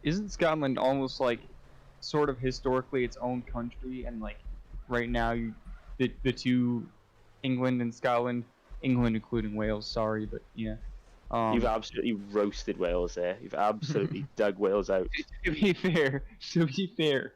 Isn't Scotland almost like sort of historically its own country, and like right now the two, England and Scotland, England including Wales, sorry, but yeah. You've Um, absolutely roasted Wales there. You've absolutely dug Wales out. to be fair,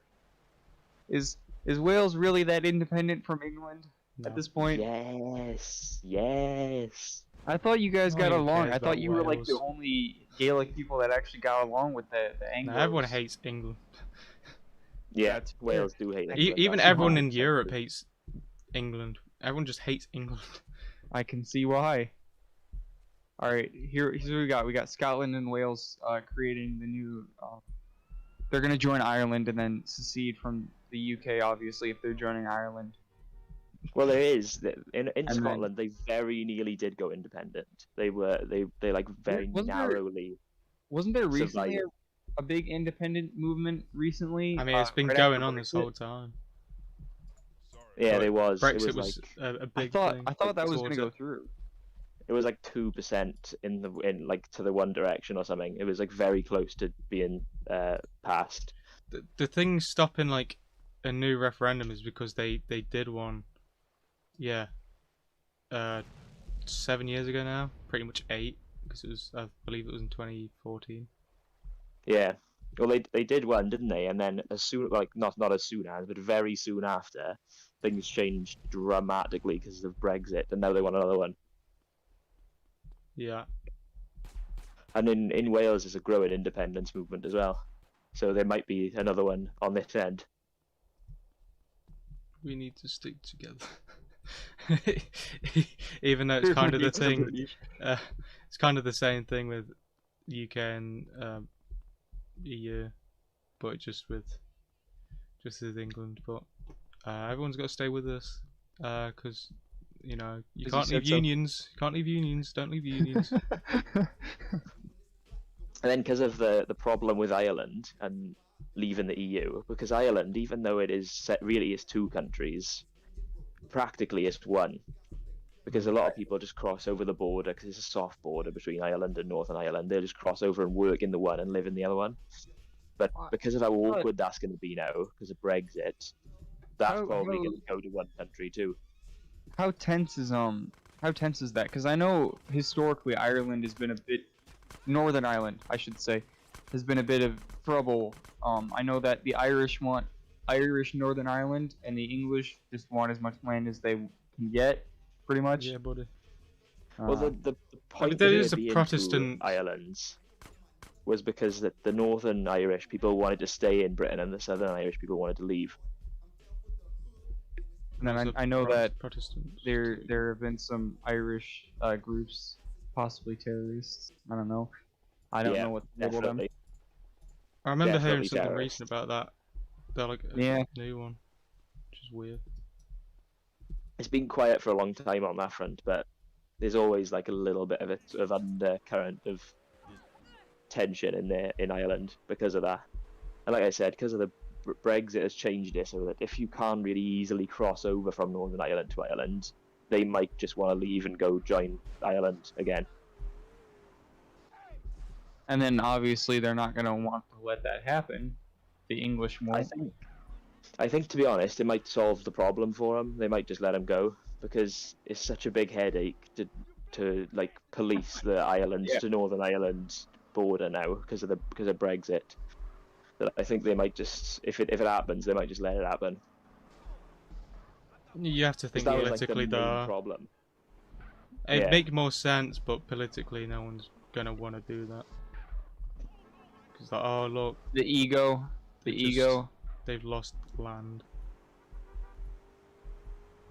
is is Wales really that independent from England at No. this point? Yes, yes. I thought you guys No one got even along. cares I thought about you were like the Wales. only Gaelic people that actually got along with the No, Anglos. everyone hates England. Yeah, That's fair. Wales do hate England. Even that's everyone 100% in Europe true. hates England. Everyone just hates England. I can see why. All right, here's what we got. We got Scotland and Wales creating the new. They're gonna join Ireland and then secede from the UK, obviously, if they're joining Ireland. Well, there is in then- Scotland. They very nearly did go independent. They like very narrowly. Wasn't there recently survived. a big independent movement recently? I mean, it's been right going after on this Brexit? whole time. Yeah, But there was. Brexit It was was like a big I thing. thought that was gonna towards go it. through. it was like 2% in like to the one direction or something. It was like very close to being passed. The thing stopping like a new referendum is because they did one. Yeah. 7 years ago now, pretty much 8, because it was, I believe it was in 2014. Yeah. Well, they did one, didn't they? And then as soon, like not as soon as, but very soon after, things changed dramatically because of Brexit, and now they want another one. Yeah. And in Wales, there's a growing independence movement as well, so there might be another one on this end. We need to stick together. Even though it's kind of the thing, it's kind of the same thing with UK and EU, but just with England. But everyone's got to stay with us, because you know you As can't you leave said so. unions. You can't leave unions. Don't leave unions. And then because of the problem with Ireland and leaving the EU, because Ireland, even though it is really is two countries, practically it's one. Because a lot of people just cross over the border because it's a soft border between Ireland and Northern Ireland. They'll just cross over and work in the one and live in the other one. But because of how awkward that's going to be now, because of Brexit, that's probably going to go to one country too. How tense is that? Because I know historically Ireland has been a bit, Northern Ireland, I should say, has been a bit of trouble. I know that the Irish want Irish Northern Ireland, and the English just want as much land as they can get, pretty much. Yeah, buddy. Well, the point there of is it a being Protestant- two Irelands was because that the Northern Irish people wanted to stay in Britain and the Southern Irish people wanted to leave. And then There's a I know that Protestant. there have been some Irish groups, possibly terrorists. I don't know. I don't know what to label them. Definitely. I remember hearing definitely something terrorist. recent about that. They're like a Yeah. new one, which is weird. It's been quiet for a long time on that front, but there's always like a little bit of a sort of undercurrent of tension in there in Ireland because of that. And like I said, because of the Brexit has changed it so that if you can't really easily cross over from Northern Ireland to Ireland, they might just want to leave and go join Ireland again. And then obviously they're not gonna want to let that happen. The English won't. I think to be honest, it might solve the problem for them. They might just let him go because it's such a big headache to like police the Ireland to Northern Ireland border now because of Brexit. That I think they might just if it happens, they might just let it happen. You have to think That was politically, like the main though. problem. It'd make more sense, but politically, no one's gonna want to do that. Because like, oh look, The ego. They've lost land.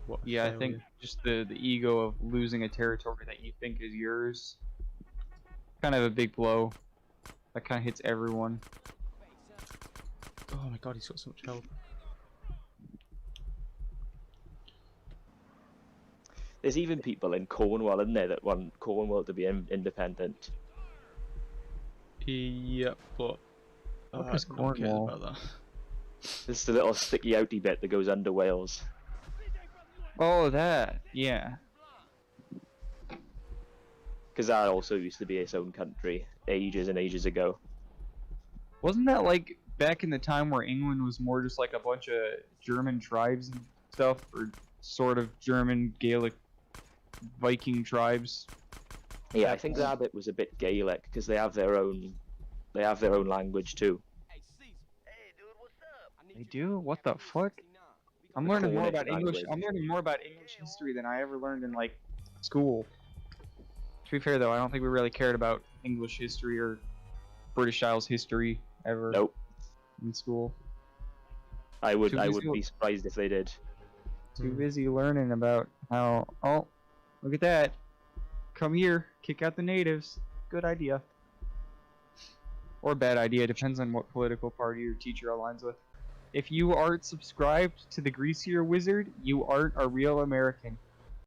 What a Yeah, I think failure. just the ego of losing a territory that you think is yours. Kind of a big blow. That kind of hits everyone. Oh my god, he's got so much health. There's even people in Cornwall, isn't there, that want Cornwall to be independent. Yep, but What is no one cares Cornwall? about that. It's the little sticky outy bit that goes under Wales. Oh, that. Yeah. Because that also used to be its own country ages and ages ago. Wasn't that like back in the time where England was more just like a bunch of German tribes and stuff, or sort of German Gaelic Viking tribes? Yeah, I think that bit was a bit Gaelic because they have their own language too. They do? What the fuck? I'm The learning more Cornish about English. language. I'm learning more about English history than I ever learned in like school. To be fair though, I don't think we really cared about English history or British Isles history ever Nope. in school. I would Too busy- be surprised if they did. Too busy learning about how. Oh, look at that! Come here, kick out the natives. Good idea. Or bad idea, depends on what political party your teacher aligns with. If you aren't subscribed to the Greasier Wizard, you aren't a real American.